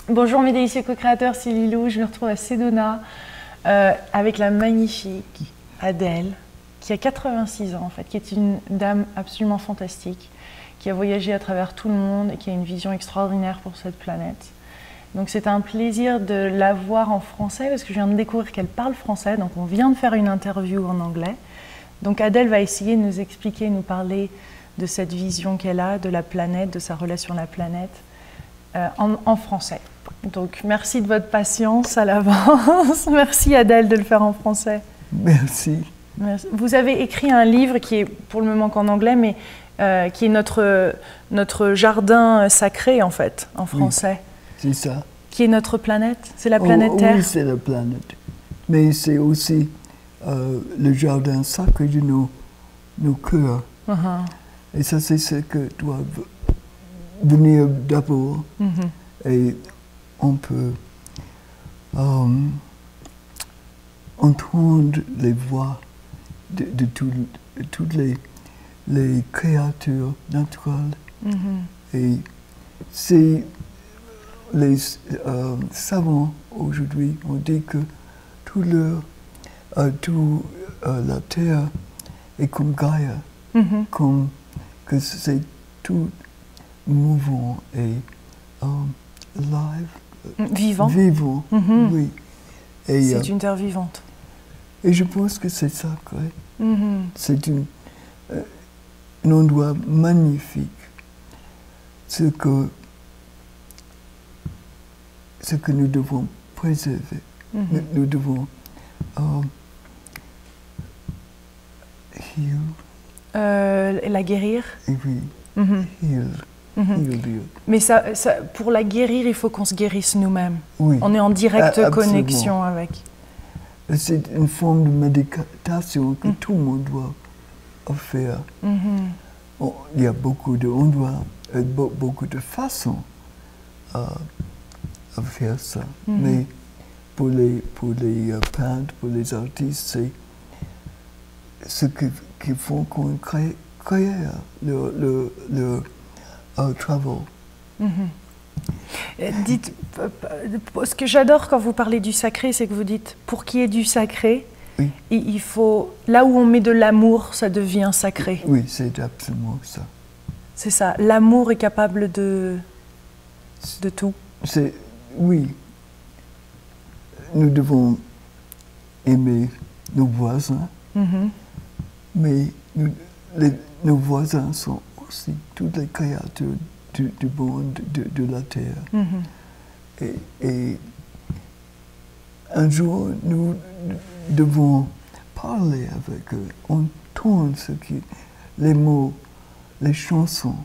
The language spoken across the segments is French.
Bonjour mes délicieux co-créateurs, c'est Lilou. Je me retrouve à Sedona avec la magnifique Adèle, qui a 86 ans en fait, qui est une dame absolument fantastique, qui a voyagé à travers tout le monde et qui a une vision extraordinaire pour cette planète. Donc c'est un plaisir de la voir en français parce que je viens de découvrir qu'elle parle français, donc on vient de faire une interview en anglais. Donc Adèle va essayer de nous expliquer, nous parler de cette vision qu'elle a de la planète, de sa relation à la planète en français. Donc merci de votre patience à l'avance. Merci Adèle de le faire en français. Merci. Merci. Vous avez écrit un livre qui est pour le moment qu'en anglais, mais qui est notre jardin sacré en fait, en français. Oui. C'est ça. Qui est notre planète? C'est la planète Terre? Oui, c'est la planète. Mais c'est aussi le jardin sacré de nos cœurs. Et ça, c'est ce que doit venir d'abord. Et on peut entendre les voix de toutes les créatures naturelles. Et c'est les savants aujourd'hui ont dit que la Terre est comme Gaïa, comme que c'est tout mouvant et alive. Vivant. Vivant, oui. C'est une terre vivante. Et je pense que c'est sacré. C'est un endroit magnifique. Ce que nous devons préserver. Nous devons la guérir. Et oui, heal. Mais pour la guérir, il faut qu'on se guérisse nous-mêmes. Oui. On est en directe Absolument. connexion avec. C'est une forme de méditation que tout le monde doit faire. Il y a beaucoup d'endroits, beaucoup de façons à faire ça. Mais pour les peintres, pour les artistes, c'est ce qu'ils font qu'on crée le travail. Dites, ce que j'adore quand vous parlez du sacré, c'est que vous dites, pour qu'il y ait du sacré, oui. Il faut, là où on met de l'amour, ça devient sacré. Oui, c'est absolument ça. C'est ça, l'amour est capable de tout. Oui, nous devons aimer nos voisins, mais nos voisins sont aussi toutes les créatures du monde, de la Terre. Et un jour, nous devons parler avec eux, entendre les mots, les chansons,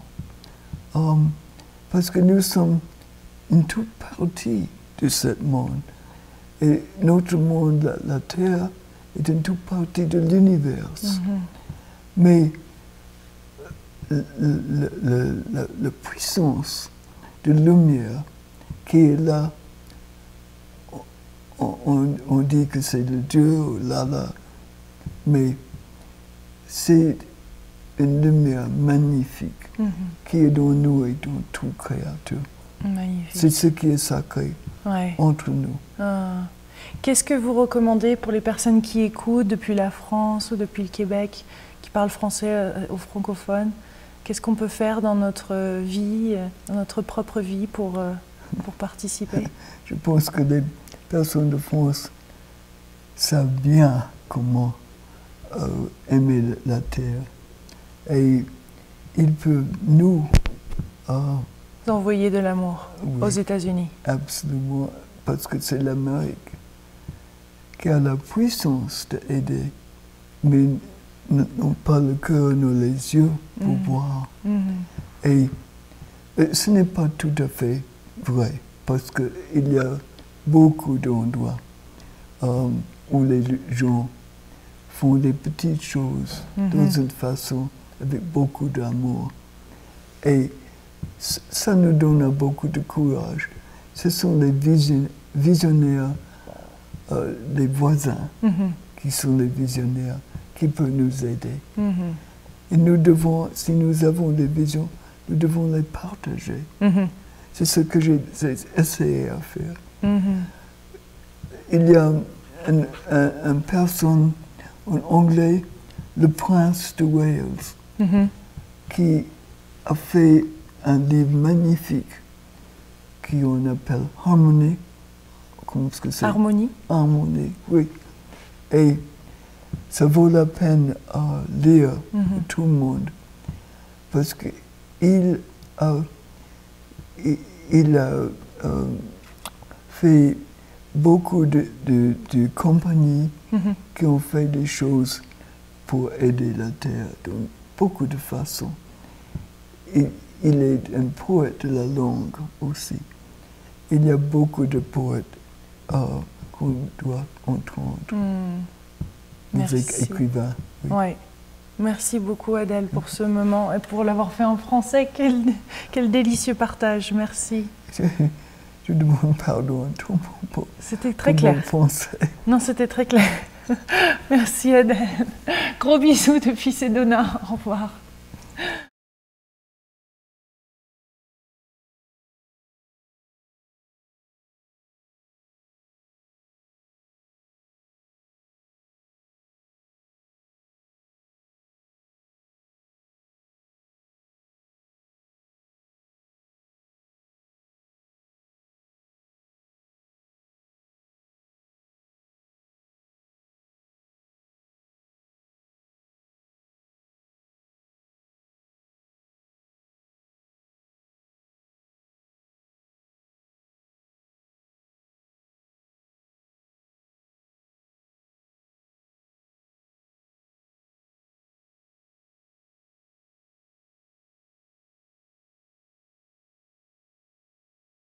parce que nous sommes une toute partie de ce monde. Et notre monde, la Terre, est une toute partie de l'univers. Mais la puissance de lumière qui est là, on dit que c'est le Dieu, là, mais c'est une lumière magnifique qui est dans nous et dans toute créature. C'est ce qui est sacré entre nous. Qu'est-ce que vous recommandez pour les personnes qui écoutent depuis la France ou depuis le Québec, qui parlent français aux francophones? Qu'est-ce qu'on peut faire dans notre vie, dans notre propre vie pour participer? Je pense que les personnes de France savent bien comment aimer la Terre. Et ils peuvent nous envoyer de l'amour aux États-Unis. Absolument, parce que c'est l'Amérique qui a la puissance d'aider, mais n'ont pas le cœur ni les yeux pour voir. Et ce n'est pas tout à fait vrai, parce qu'il y a beaucoup d'endroits où les gens font des petites choses dans une façon avec beaucoup d'amour. Et ça nous donne beaucoup de courage. Ce sont les visionnaires, les voisins qui sont les visionnaires, qui peuvent nous aider. Et nous devons, si nous avons des visions, nous devons les partager. C'est ce que j'ai essayé à faire. Il y a une personne en anglais, le prince de Wales, qui a fait un livre magnifique qu'on appelle Harmony. Comment est-ce que c'est? Harmonie. Harmonie, oui. Et ça vaut la peine à lire pour tout le monde parce qu'il a fait beaucoup de compagnies qui ont fait des choses pour aider la Terre de beaucoup de façons. Il est un poète de la langue aussi. Il y a beaucoup de poètes qu'on doit entendre. Des écrivains. Oui. Ouais. Merci beaucoup Adèle pour ce moment et pour l'avoir fait en français. Quel délicieux partage. Merci. Je demande pardon à tout le monde. C'était très clair. Français. Non, c'était très clair. Merci Adèle. Gros bisous depuis Sedona. Au revoir.